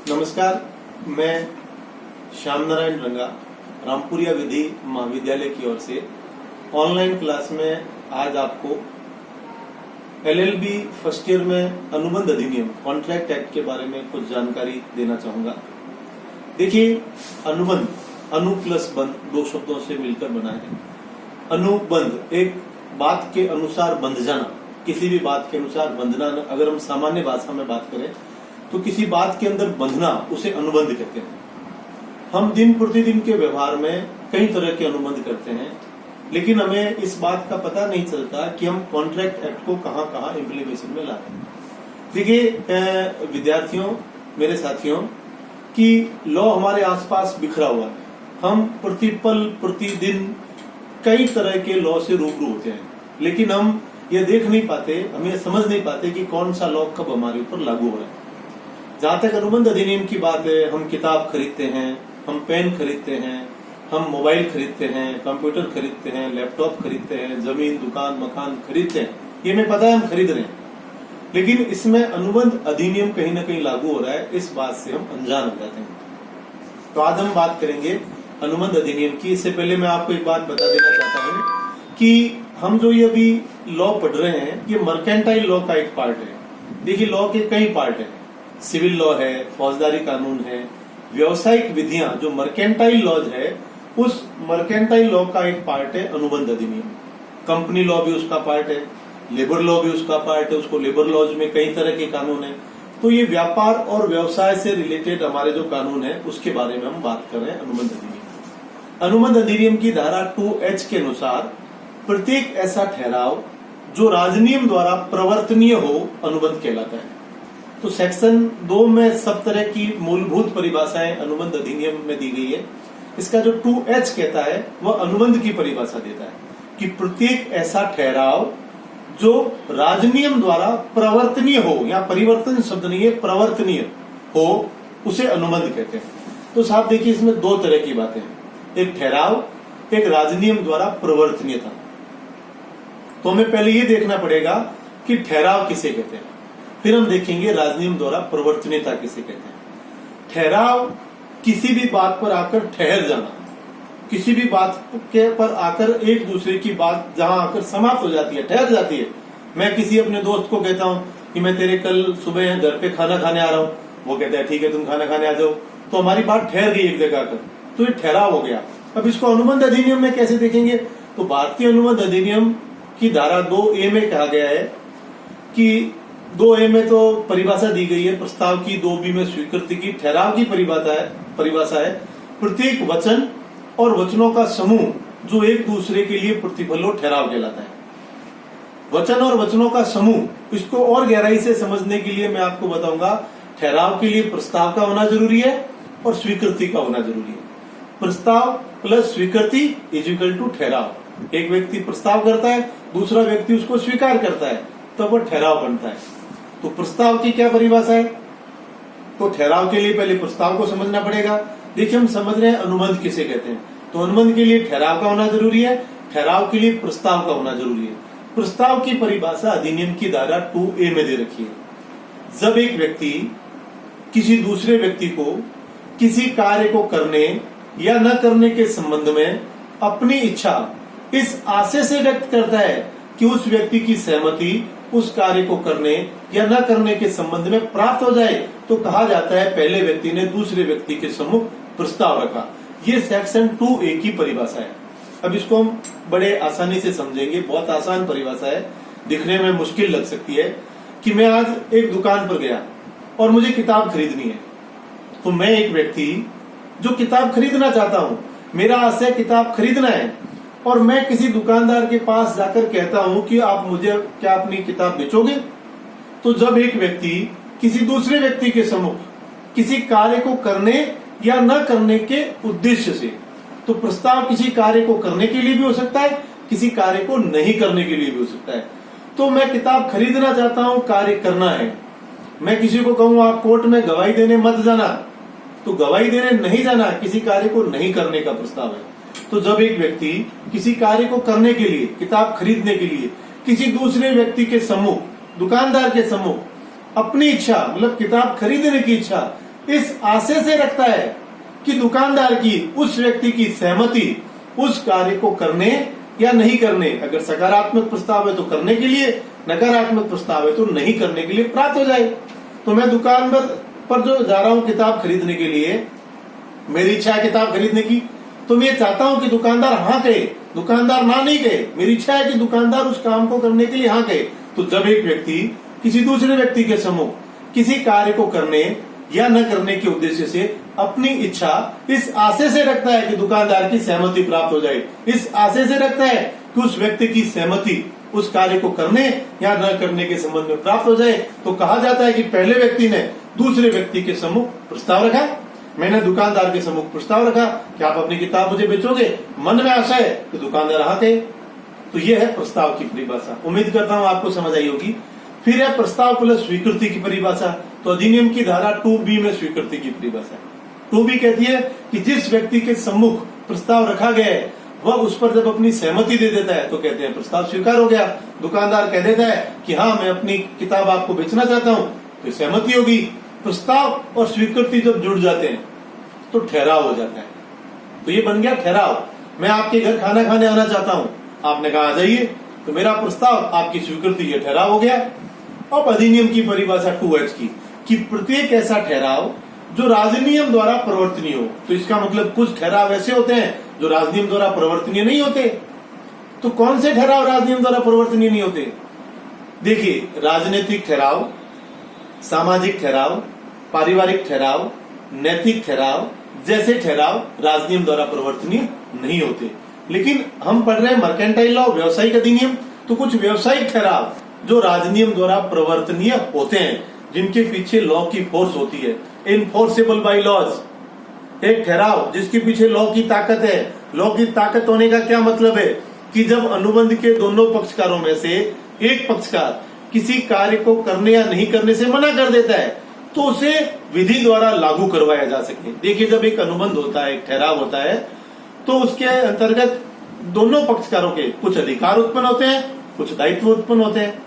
नमस्कार, मैं श्याम नारायण रंगा रामपुरिया विधि महाविद्यालय की ओर से ऑनलाइन क्लास में आज आपको एलएलबी फर्स्ट ईयर में अनुबंध अधिनियम कॉन्ट्रैक्ट एक्ट के बारे में कुछ जानकारी देना चाहूंगा। देखिए, अनुबंध अनु प्लस बंध दो शब्दों से मिलकर बना है। अनुबंध एक बात के अनुसार बंध जाना, किसी भी बात के अनुसार बंधना। अगर हम सामान्य भाषा में बात करें तो किसी बात के अंदर बंधना उसे अनुबंध कहते हैं। हम दिन प्रतिदिन के व्यवहार में कई तरह के अनुबंध करते हैं, लेकिन हमें इस बात का पता नहीं चलता कि हम कॉन्ट्रैक्ट एक्ट को कहां कहां इम्प्लीमेशन में लाते हैं। देखिए विद्यार्थियों, मेरे साथियों, कि लॉ हमारे आसपास बिखरा हुआ है। हम प्रतिपल प्रतिदिन कई तरह के लॉ से रूबरू होते हैं, लेकिन हम ये देख नहीं पाते, हम ये समझ नहीं पाते कि कौन सा लॉ कब हमारे ऊपर लागू हो रहा है। जहां तक अनुबंध अधिनियम की बात है, हम किताब खरीदते हैं, हम पेन खरीदते हैं, हम मोबाइल खरीदते हैं, कंप्यूटर खरीदते हैं, लैपटॉप खरीदते हैं, जमीन दुकान मकान खरीदते हैं, ये हमें पता है हम खरीद रहे हैं, लेकिन इसमें अनुबंध अधिनियम कहीं ना कहीं लागू हो रहा है, इस बात से हम अनजान हो जाते हैं। तो आज हम बात करेंगे अनुबंध अधिनियम की। इससे पहले मैं आपको एक बात बता देना चाहता हूँ कि हम जो ये अभी लॉ पढ़ रहे हैं, ये मर्केंटाइल लॉ का एक पार्ट है। देखिए, लॉ के कई पार्ट हैं, सिविल लॉ है, फौजदारी कानून है, व्यवसायिक विधियां, जो मर्केंटाइल लॉज है, उस मर्केंटाइल लॉ का एक पार्ट है अनुबंध अधिनियम। कंपनी लॉ भी उसका पार्ट है, लेबर लॉ भी उसका पार्ट है, उसको लेबर लॉज में कई तरह के कानून है। तो ये व्यापार और व्यवसाय से रिलेटेड हमारे जो कानून है उसके बारे में हम बात कर रहे हैं, अनुबंध अधिनियम। अनुबंध अधिनियम की धारा 2H के अनुसार प्रत्येक ऐसा ठहराव जो राजनियम द्वारा प्रवर्तनीय हो अनुबंध कहलाता है। तो सेक्शन 2 में सब तरह की मूलभूत परिभाषाएं अनुबंध अधिनियम में दी गई है। इसका जो 2H कहता है वह अनुबंध की परिभाषा देता है कि प्रत्येक ऐसा ठहराव जो राजनियम द्वारा प्रवर्तनीय हो, या परिवर्तन शब्द नहीं है, प्रवर्तनीय हो, उसे अनुबंध कहते हैं। तो साहब देखिए, इसमें दो तरह की बातें हैं, एक ठहराव, एक राजनियम द्वारा प्रवर्तनीयता। तो हमें पहले ये देखना पड़ेगा कि ठहराव किसे कहते हैं, फिर हम देखेंगे राजनियम द्वारा प्रवर्तनीयता किसे कहते हैं। ठहराव किसी भी बात पर आकर ठहर जाना, किसी भी बात के पर आकर एक दूसरे की बात जहां आकर समाप्त हो जाती है, ठहर जाती है। मैं किसी अपने दोस्त को कहता हूं कि मैं तेरे कल सुबह घर पे खाना खाने आ रहा हूं, वो कहता है ठीक है तुम खाना खाने आ जाओ, तो हमारी बात ठहर गई एक जगह आकर, तो ये ठहराव हो गया। अब इसको अनुबंध अधिनियम में कैसे देखेंगे? तो भारतीय अनुबंध अधिनियम की धारा 2A में कहा गया है कि 2A में तो परिभाषा दी गई है प्रस्ताव की, 2B में स्वीकृति की। ठहराव की परिभाषा है प्रत्येक वचन और वचनों का समूह जो एक दूसरे के लिए प्रतिफल हो, ठहराव कहलाता है। वचन और वचनों का समूह, इसको और गहराई से समझने के लिए मैं आपको बताऊंगा, ठहराव के लिए प्रस्ताव का होना जरूरी है और स्वीकृति का होना जरूरी है। प्रस्ताव प्लस स्वीकृति इज इक्वल टू ठहराव। एक व्यक्ति प्रस्ताव करता है, दूसरा व्यक्ति उसको स्वीकार करता है, तब वो ठहराव बनता है। तो प्रस्ताव की क्या परिभाषा है? तो ठहराव के लिए पहले प्रस्ताव को समझना पड़ेगा। देखिए, हम समझ रहे हैं अनुबंध किसे कहते हैं, तो अनुबंध के लिए ठहराव का होना जरूरी है, ठहराव के लिए प्रस्ताव का होना जरूरी है। प्रस्ताव की परिभाषा अधिनियम की धारा 2A में दे रखी है। जब एक व्यक्ति किसी दूसरे व्यक्ति को किसी कार्य को करने या न करने के संबंध में अपनी इच्छा इस आशय से व्यक्त करता है कि उस व्यक्ति की सहमति उस कार्य को करने या न करने के संबंध में प्राप्त हो जाए, तो कहा जाता है पहले व्यक्ति ने दूसरे व्यक्ति के सम्मुख प्रस्ताव रखा। ये सेक्शन 2A की परिभाषा है। अब इसको हम बड़े आसानी से समझेंगे, बहुत आसान परिभाषा है, दिखने में मुश्किल लग सकती है। कि मैं आज एक दुकान पर गया और मुझे किताब खरीदनी है, तो मैं एक व्यक्ति जो किताब खरीदना चाहता हूं, मेरा आशय किताब खरीदना है, और मैं किसी दुकानदार के पास जाकर कहता हूं कि आप मुझे क्या अपनी किताब बेचोगे? तो जब एक व्यक्ति किसी दूसरे व्यक्ति के सम्मुख किसी कार्य को करने या न करने के उद्देश्य से, तो प्रस्ताव किसी कार्य को करने के लिए भी हो सकता है, किसी कार्य को नहीं करने के लिए भी हो सकता है। तो मैं किताब खरीदना चाहता हूं, कार्य करना है, मैं किसी को कहूं आप कोर्ट में गवाही देने मत जाना, तो गवाही देने नहीं जाना किसी कार्य को नहीं करने का प्रस्ताव है। तो जब एक व्यक्ति किसी कार्य को करने के लिए, किताब खरीदने के लिए किसी दूसरे व्यक्ति के सम्मुख, दुकानदार के सम्मुख अपनी इच्छा, मतलब किताब खरीदने की इच्छा इस आशय से रखता है कि दुकानदार की उस व्यक्ति की सहमति उस कार्य को करने या नहीं करने, अगर सकारात्मक प्रस्ताव है तो करने के लिए, नकारात्मक प्रस्ताव है तो नहीं करने के लिए प्राप्त हो जाए। तो मैं दुकान पर जो जा रहा हूं किताब खरीदने के लिए, मेरी इच्छा है किताब खरीदने की, तो मैं चाहता हूं कि दुकानदार हाँ कहे, दुकानदार ना नहीं कहे। मेरी इच्छा है कि दुकानदार उस काम को करने के लिए हाँ कहे। तो जब एक व्यक्ति किसी दूसरे व्यक्ति के सम्मुख किसी कार्य को करने या न करने के उद्देश्य से अपनी इच्छा इस आशय से रखता है कि दुकानदार की सहमति प्राप्त हो जाए, इस आशय से रखता है कि उस व्यक्ति की सहमति उस कार्य को करने या न करने के संबंध में प्राप्त हो जाए, तो कहा जाता है कि पहले व्यक्ति ने दूसरे व्यक्ति के सम्मुख प्रस्ताव रखा। मैंने दुकानदार के सम्मुख प्रस्ताव रखा कि आप अपनी किताब मुझे बेचोगे, मन में आशा है कि दुकानदार हाँ कहे। तो ये है प्रस्ताव की परिभाषा। उम्मीद करता हूं आपको समझ आई होगी। फिर है प्रस्ताव प्लस स्वीकृति की परिभाषा। तो अधिनियम की धारा 2B में स्वीकृति की परिभाषा 2B कहती है कि जिस व्यक्ति के सम्मुख प्रस्ताव रखा गया है वह उस पर जब अपनी सहमति दे देता है तो कहते हैं प्रस्ताव स्वीकार हो गया। दुकानदार कह देता है कि हाँ मैं अपनी किताब आपको बेचना चाहता हूँ, तो सहमति होगी। प्रस्ताव और स्वीकृति जब जुड़ जाते हैं तो ठहराव हो जाता है। तो ये बन गया ठहराव। मैं आपके घर खाना खाने आना चाहता हूँ, आपने कहा आ जाइए, तो मेरा प्रस्ताव आपकी स्वीकृति, ये ठहराव हो गया। अब अधिनियम की परिभाषा 2H की कि प्रत्येक ऐसा ठहराव जो राजनियम द्वारा प्रवर्तनीय हो। तो इसका मतलब कुछ ठहराव ऐसे होते हैं जो राजनियम द्वारा प्रवर्तनीय नहीं होते। तो कौन से ठहराव राजनियम द्वारा प्रवर्तनीय नहीं होते? देखिए, राजनीतिक ठहराव, सामाजिक ठहराव, पारिवारिक ठहराव, नैतिक ठहराव जैसे ठहराव राजनियम द्वारा प्रवर्तनीय नहीं होते। लेकिन हम पढ़ रहे हैं मर्केंटाइल लॉ, व्यवसायिक अधिनियम, तो कुछ व्यवसायिक ठहराव जो राजनियम द्वारा प्रवर्तनीय होते हैं, जिनके पीछे लॉ की फोर्स होती है, इनफोर्सेबल बाय लॉज। एक ठहराव जिसके पीछे लॉ की ताकत है। लॉ की ताकत होने का क्या मतलब है कि जब अनुबंध के दोनों पक्षकारों में से एक पक्षकार किसी कार्य को करने या नहीं करने से मना कर देता है तो उसे विधि द्वारा लागू करवाया जा सके। देखिए, जब एक अनुबंध होता है, एक ठहराव होता है, तो उसके अंतर्गत दोनों पक्षकारों के कुछ अधिकार उत्पन्न होते हैं, कुछ दायित्व उत्पन्न होते हैं।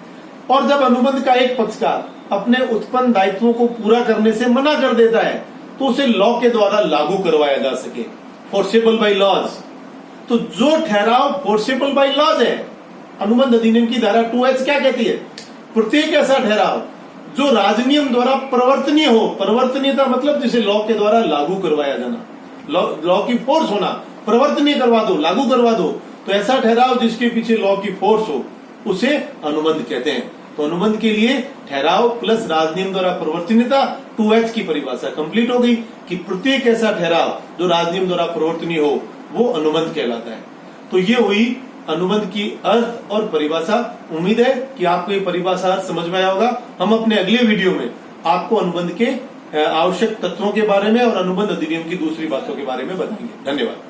और जब अनुबंध का एक पक्षकार अपने उत्पन्न दायित्वों को पूरा करने से मना कर देता है तो उसे लॉ के द्वारा लागू करवाया जा सके, फोर्सेबल बाय लॉज। तो जो ठहराव फोर्सेबल बाय लॉज है, अनुबंध अधिनियम की धारा 2H क्या कहती है? प्रत्येक ऐसा ठहराव जो राजनियम द्वारा प्रवर्तनीय हो, परिवर्तनीयता मतलब जिसे लॉ के द्वारा लागू करवाया जाना, लॉ की फोर्स होना, प्रवर्तनीय करवा दो, लागू करवा दो, तो ऐसा ठहराव जिसके पीछे लॉ की फोर्स हो उसे अनुबंध कहते हैं। तो अनुबंध के लिए ठहराव प्लस राजनियम द्वारा प्रवर्तनीयता 2H की परिभाषा कंप्लीट हो गई कि प्रत्येक ऐसा ठहराव जो राजनियम द्वारा प्रवर्तनीय हो वो अनुबंध कहलाता है। तो ये हुई अनुबंध की अर्थ और परिभाषा। उम्मीद है कि आपको ये परिभाषा अर्थ समझ में आया होगा। हम अपने अगले वीडियो में आपको अनुबंध के आवश्यक तत्वों के बारे में और अनुबंध अधिनियम की दूसरी बातों के बारे में बताएंगे। धन्यवाद।